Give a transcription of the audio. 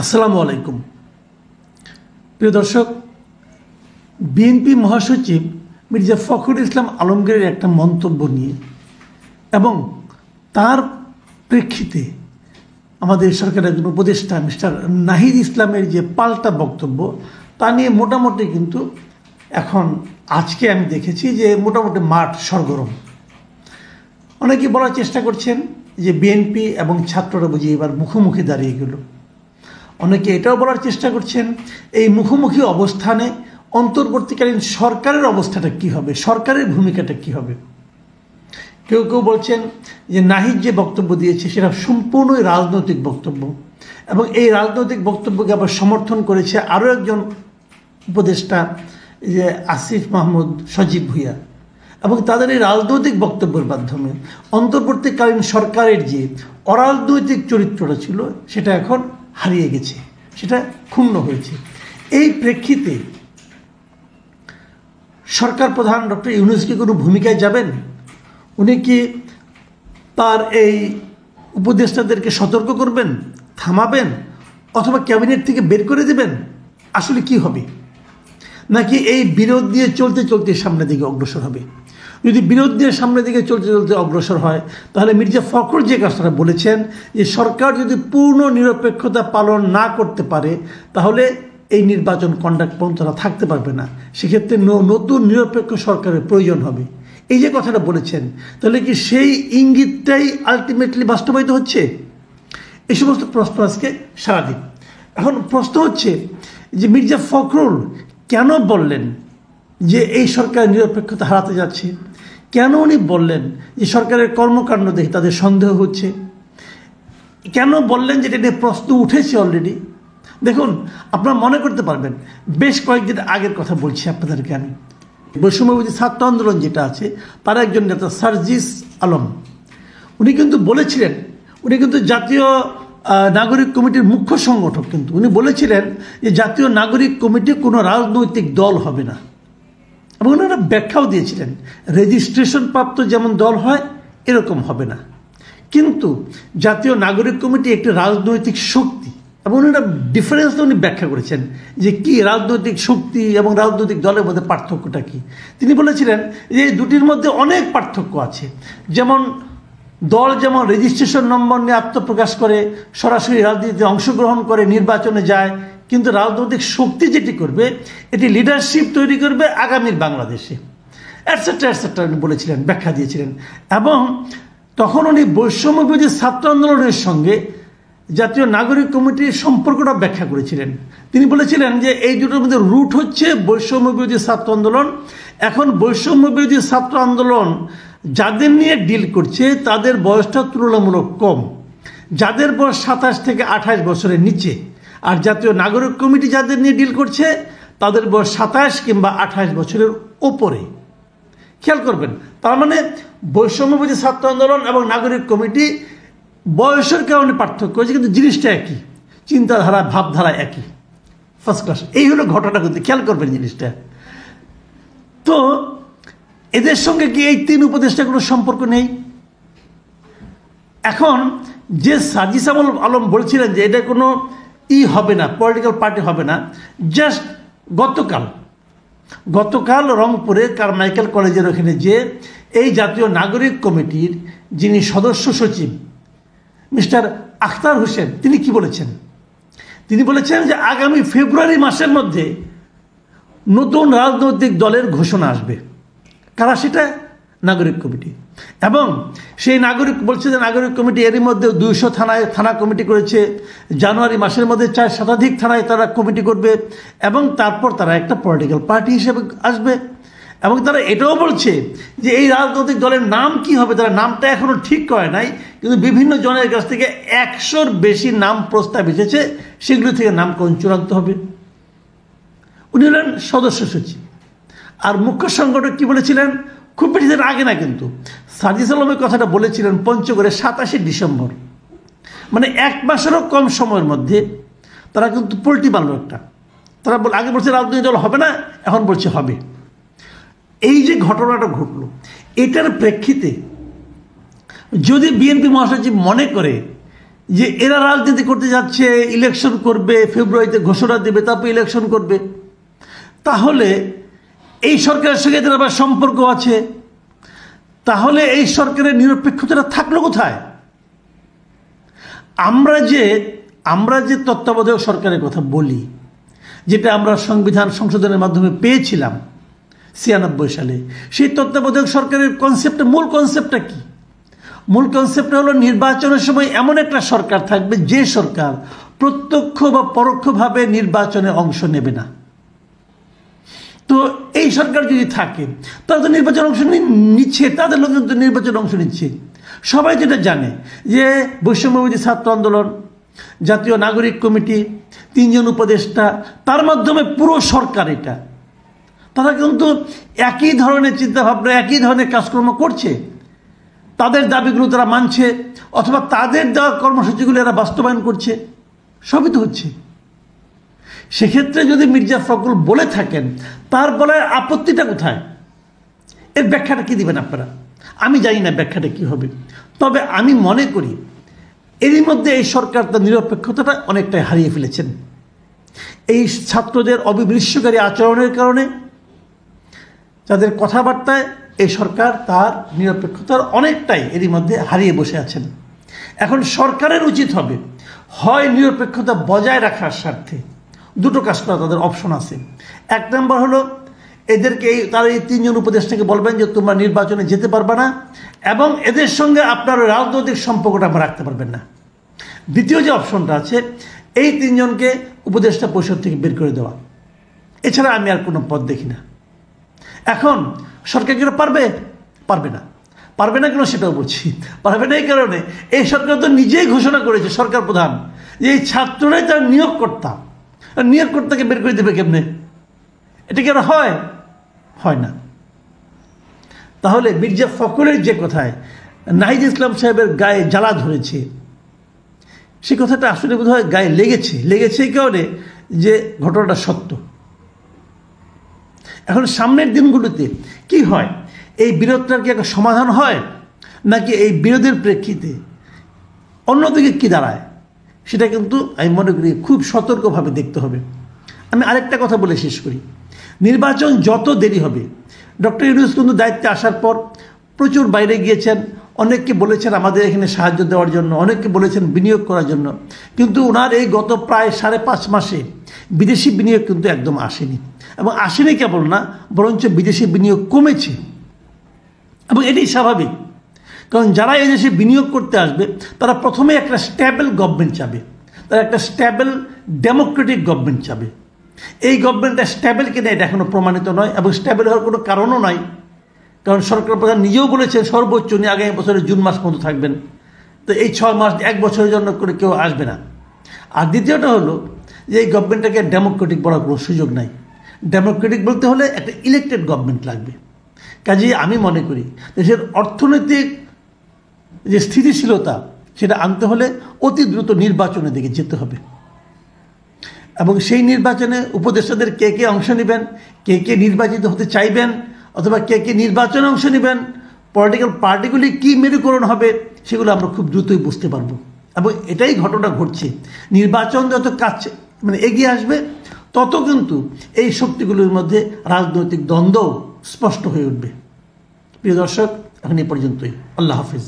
আসসালামু আলাইকুম প্রিয় দর্শক, বিএনপি মহাসচিব মির্জা ফখরুল ইসলাম আলমগীরের একটা মন্তব্য নিয়ে এবং তার প্রেক্ষিতে আমাদের সরকারের একজন উপদেষ্টা মিস্টার নাহিদ ইসলামের যে পাল্টা বক্তব্য তা নিয়ে মোটামুটি কিন্তু এখন আজকে আমি দেখেছি যে মোটামুটি মাঠ সরগরম। অনেকে বলার চেষ্টা করছেন যে বিএনপি এবং ছাত্ররা বুঝি এবার মুখোমুখি দাঁড়িয়ে গেল। অনেকে এটাও বলার চেষ্টা করছেন এই মুখোমুখি অবস্থানে অন্তর্বর্তীকালীন সরকারের অবস্থাটা কী হবে, সরকারের ভূমিকাটা কী হবে। কেউ কেউ বলছেন যে নাহিদ যে বক্তব্য দিয়েছে সেটা সম্পূর্ণই রাজনৈতিক বক্তব্য এবং এই রাজনৈতিক বক্তব্যকে আবার সমর্থন করেছে আরও একজন উপদেষ্টা যে আসিফ মাহমুদ সজীব ভুঁইয়া, এবং তাদের এই রাজনৈতিক বক্তব্যের মাধ্যমে অন্তর্বর্তীকালীন সরকারের যে অরাজনৈতিক চরিত্রটা ছিল সেটা এখন হারিয়ে গেছে, সেটা ক্ষুণ্ণ হয়েছে। এই প্রেক্ষিতে সরকার প্রধান ডক্টর ইউনূস কি কোনো ভূমিকায় যাবেন? উনি কি তার এই উপদেষ্টাদেরকে সতর্ক করবেন, থামাবেন, অথবা ক্যাবিনেট থেকে বের করে দেবেন? আসলে কি হবে? নাকি এই বিরোধ দিয়ে চলতে চলতে সামনের দিকে অগ্রসর হবে? যদি বিরোধ দিয়ে সামনের দিকে চলতে চলতে অগ্রসর হয় তাহলে মির্জা ফখরুল যে কাজটা বলেছেন যে সরকার যদি পূর্ণ নিরপেক্ষতা পালন না করতে পারে তাহলে এই নির্বাচন কন্ডাক্ট পর্যন্ত তারা থাকতে পারবে না, সেক্ষেত্রে নতুন নিরপেক্ষ সরকারের প্রয়োজন হবে, এই যে কথাটা বলেছেন, তাহলে কি সেই ইঙ্গিতটাই আলটিমেটলি বাস্তবায়িত হচ্ছে? এই সমস্ত প্রশ্ন আজকে সারাদিন। এখন প্রশ্ন হচ্ছে যে মির্জা ফখরুল কেন বললেন যে এই সরকার নিরপেক্ষতা হারাতে যাচ্ছে? কেন উনি বললেন যে সরকারের কর্মকাণ্ড দেখে তাদের সন্দেহ হচ্ছে? কেন বললেন যে এটা নিয়ে প্রশ্ন উঠেছে অলরেডি? দেখুন, আপনারা মনে করতে পারবেন বেশ কয়েকদিন আগের কথা বলছি আপনাদেরকে আমি। বৈষম্যবিরোধী ছাত্র আন্দোলন যেটা আছে তার একজন নেতা সার্জিস আলম উনি কিন্তু বলেছিলেন, উনি কিন্তু জাতীয় নাগরিক কমিটির মুখ্য সংগঠক, কিন্তু উনি বলেছিলেন যে জাতীয় নাগরিক কমিটি কোনো রাজনৈতিক দল হবে না, এবং ওনারা ব্যাখ্যাও দিয়েছিলেন রেজিস্ট্রেশন প্রাপ্ত যেমন দল হয় এরকম হবে না, কিন্তু জাতীয় নাগরিক কমিটি একটি রাজনৈতিক শক্তি, এবং ওনারা ডিফারেন্সটা উনি ব্যাখ্যা করেছেন যে কি রাজনৈতিক শক্তি এবং রাজনৈতিক দলের মধ্যে পার্থক্যটা কি। তিনি বলেছিলেন যে এই দুটির মধ্যে অনেক পার্থক্য আছে, যেমন দল যেমন রেজিস্ট্রেশন নম্বর নিয়ে আত্মপ্রকাশ করে সরাসরি রাজনীতিতে অংশগ্রহণ করে নির্বাচনে যায়, কিন্তু রাজনৈতিক শক্তি যেটি করবে এটি লিডারশিপ তৈরি করবে আগামীর বাংলাদেশে, অ্যাটসেট্রা অ্যাটসেট্রা উনি বলেছিলেন, ব্যাখ্যা দিয়েছিলেন। এবং তখন উনি বৈষম্যবিরোধী ছাত্র আন্দোলনের সঙ্গে জাতীয় নাগরিক কমিটির সম্পর্কটা ব্যাখ্যা করেছিলেন। তিনি বলেছিলেন যে এই দুটোর মধ্যে রুট হচ্ছে বৈষম্যবিরোধী ছাত্র আন্দোলন। এখন বৈষম্যবিরোধী ছাত্র আন্দোলন যাদের নিয়ে ডিল করছে তাদের বয়সটা তুলনামূলক কম, যাদের বয়স 27 থেকে 28 বছরের নিচে, আর জাতীয় নাগরিক কমিটি যাদের নিয়ে ডিল করছে তাদের বয়স 27 কিংবা 28 বছরের ওপরে। খেয়াল করবেন, তার মানে বৈষম্যবিরোধী ছাত্র আন্দোলন এবং নাগরিক কমিটি বয়সের কারণে পার্থক্য হয়েছে, কিন্তু জিনিসটা একই, চিন্তাধারা ভাবধারা একই, ফার্স্ট ক্লাস। এই হলো ঘটনা, কিন্তু খেয়াল করবেন জিনিসটা। তো এদের সঙ্গে কি এই তিন উপদেষ্টা কোনো সম্পর্ক নেই? এখন যে সার্জিস আলম বলছিলেন যে এটা কোনো হবে না, পলিটিক্যাল পার্টি হবে না, জাস্ট গতকাল রংপুরে কারমাইকেল কলেজের ওখানে যে এই জাতীয় নাগরিক কমিটির যিনি সদস্য সচিব মিস্টার আখতার হোসেন তিনি কি বলেছেন? তিনি বলেছেন যে আগামী ফেব্রুয়ারি মাসের মধ্যে নতুন রাজনৈতিক দলের ঘোষণা আসবে। কারা সেটা? নাগরিক কমিটি। এবং সেই বলছে যে নাগরিক কমিটি এরই মধ্যে 200 থানা কমিটি করেছে, জানুয়ারি মাসের মধ্যে 4 শতাধিক থানায় তারা কমিটি করবে, এবং তারপর তারা একটা পলিটিক্যাল পার্টি হিসেবে আসবে। এবং তারা এটাও বলছে যে এই রাজনৈতিক দলের নাম কি হবে তারা নামটা এখনও ঠিক করে নাই, কিন্তু বিভিন্ন জনের কাছ থেকে 100-র বেশি নাম প্রস্তাব এসেছে, সেগুলো থেকে নামকরণ চূড়ান্ত হবে। উনি হলেন সদস্য সচিব। আর মুখ্য সংগঠক কি বলেছিলেন? খুব বেশি দিন আগে না, কিন্তু সার্জিস আলমের কথাটা বলেছিলেন পঞ্চগড়ে 27 ডিসেম্বর, মানে 1 মাসেরও কম সময়ের মধ্যে তারা কিন্তু পোল্টি মারল একটা। তারা আগে বলছে রাজনৈতিক দল হবে না, এখন বলছে হবে। এই যে ঘটনাটা ঘটল এটার প্রেক্ষিতে যদি বিএনপি মহাসচিব মনে করে যে এরা রাজনীতি করতে যাচ্ছে, ইলেকশন করবে, ফেব্রুয়ারিতে ঘোষণা দেবে, তারপর ইলেকশন করবে, তাহলে এই সরকারের সঙ্গে এদের আবার সম্পর্ক আছে, তাহলে এই সরকারের নিরপেক্ষতাটা থাকলো কোথায়? আমরা যে তত্ত্বাবধায়ক সরকারের কথা বলি, যেটা আমরা সংবিধান সংশোধনের মাধ্যমে পেয়েছিলাম 96 সালে, সেই তত্ত্বাবধায়ক সরকারের মূল কনসেপ্টটা কি? মূল কনসেপ্টটা হলো নির্বাচনের সময় এমন একটা সরকার থাকবে যে সরকার প্রত্যক্ষ বা পরোক্ষভাবে নির্বাচনে অংশ নেবে না। তো এই সরকার যদি থাকে, তারা তো নির্বাচন অংশ নিচ্ছে, তাদের লোকজন তো নির্বাচন অংশ নিচ্ছে। সবাই যেটা জানে যে বৈষম্যবিরোধী ছাত্র আন্দোলন, জাতীয় নাগরিক কমিটি, 3 জন উপদেষ্টা, তার মাধ্যমে পুরো সরকার, এটা তারা কিন্তু একই ধরনের চিন্তাভাবনা, একই ধরনের কাজকর্ম করছে। তাদের দাবিগুলো তারা মানছে, অথবা তাদের দেওয়া কর্মসূচিগুলো এরা বাস্তবায়ন করছে, সবই তো হচ্ছে। সেক্ষেত্রে যদি মির্জা ফখরুল বলে থাকেন, তার বলার আপত্তিটা কোথায়? এর ব্যাখ্যাটা কি দিবেন আপনারা? আমি জানি না ব্যাখ্যাটা কি হবে, তবে আমি মনে করি এরই মধ্যে এই সরকার তার নিরপেক্ষতাটা অনেকটাই হারিয়ে ফেলেছেন। এই ছাত্রদের অবিমৃষ্যকারী আচরণের কারণে, তাদের কথাবার্তায় এই সরকার তার নিরপেক্ষতার অনেকটাই এরই মধ্যে হারিয়ে বসে আছেন। এখন সরকারের উচিত হবে হয় নিরপেক্ষতা বজায় রাখার স্বার্থে দুটো কাজ করা, তাদের অপশন আছে। 1 নম্বর হলো এদেরকে তারা এই 3 জন উপদেষ্টাকে বলবেন যে তোমরা নির্বাচনে যেতে পারবে না, এবং এদের সঙ্গে আপনার রাজনৈতিক সম্পর্কটা আমরা রাখতে পারবেন না। দ্বিতীয় যে অপশনটা আছে, এই 3 জনকে উপদেষ্টা পরিষদ থেকে বের করে দেওয়া। এছাড়া আমি আর কোনো পথ দেখি না। এখন সরকার কি পারবে না। পারবে না কেন সেটাও বলছি। পারবে না এই কারণে, এই সরকার তো নিজেই ঘোষণা করেছে, সরকার প্রধান, যে এই ছাত্ররাই তার নিয়োগকর্তাকে বের করে দেবে কেমনে? এটা কি আর হয় না। তাহলে মির্জা ফখরুলের যে কথায় নাহিদ ইসলাম সাহেবের গায়ে জ্বালা ধরেছে, সে কথাটা আসলে বোধ হয় গায়ে লেগেছে এই কারণে যে ঘটনাটা সত্য। এখন সামনের দিনগুলোতে কি হয়, এই বিরোধটার কি একটা সমাধান হয়, নাকি এই বিরোধের প্রেক্ষিতে অন্যদিকে কি দাঁড়ায়, সেটা কিন্তু আমি মনে করি খুব সতর্কভাবে দেখতে হবে। আমি আরেকটা কথা বলে শেষ করি। নির্বাচন যত দেরি হবে, ডক্টর ইউনূস কিন্তু দায়িত্বে আসার পর প্রচুর বাইরে গিয়েছেন, অনেককে বলেছেন আমাদের এখানে সাহায্য দেওয়ার জন্য, অনেককে বলেছেন বিনিয়োগ করার জন্য, কিন্তু ওনার এই গত প্রায় 5.5 মাসে বিদেশি বিনিয়োগ কিন্তু একদম আসেনি। এবং আসেনি কেবল না, বরঞ্চ বিদেশি বিনিয়োগ কমেছে। এবং এটাই স্বাভাবিক, কারণ যারা এই দেশে বিনিয়োগ করতে আসবে তারা প্রথমে একটা স্ট্যাবল গভর্নমেন্ট চাবে, তারা একটা স্ট্যাবল ডেমোক্রেটিক গভর্নমেন্ট চাবে। এই গভর্নমেন্টটা স্ট্যাবল কিনা এটা এখনও প্রমাণিত নয়, এবং স্ট্যাবল হওয়ার কোনো কারণও নাই, কারণ সরকার প্রধান নিজেও বলেছেন সর্বোচ্চ উনি আগামী বছরের জুন মাস পর্যন্ত থাকবেন। তো এই 6 মাস 1 বছরের জন্য করে কেউ আসবে না। আর দ্বিতীয়টা হলো যে এই গভর্নমেন্টটাকে ডেমোক্রেটিক বলার কোনো সুযোগ নাই। ডেমোক্রেটিক বলতে হলে একটা ইলেক্টেড গভর্নমেন্ট লাগবে। কাজেই আমি মনে করি দেশের অর্থনৈতিক যে স্থিতিশীলতা, সেটা আনতে হলে অতি দ্রুত নির্বাচনের দিকে যেতে হবে। এবং সেই নির্বাচনে উপদেষ্টাদের কে কে অংশ নেবেন, কে নির্বাচিত হতে চাইবেন, অথবা কে নির্বাচনে অংশ নেবেন, পলিটিক্যাল পার্টিগুলি কী মেরুকরণ হবে, সেগুলো আমরা খুব দ্রুতই বুঝতে পারবো। এবং এটাই ঘটনা ঘটছে। নির্বাচন যত কাছে এগিয়ে আসবে, তত কিন্তু এই শক্তিগুলোর মধ্যে রাজনৈতিক দ্বন্দ্ব স্পষ্ট হয়ে উঠবে। প্রিয় দর্শক, এখন এই পর্যন্তই। আল্লাহ হাফিজ।